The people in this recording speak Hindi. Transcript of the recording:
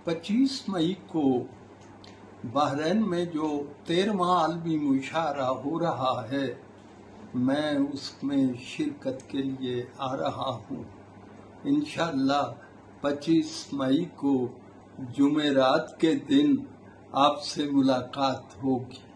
25 मई को बहरीन में जो 13वां आलमी मुशायरा हो रहा है, मैं उसमें शिरकत के लिए आ रहा हूँ। इंशाअल्लाह 25 मई को जुमेरात के दिन आपसे मुलाकात होगी।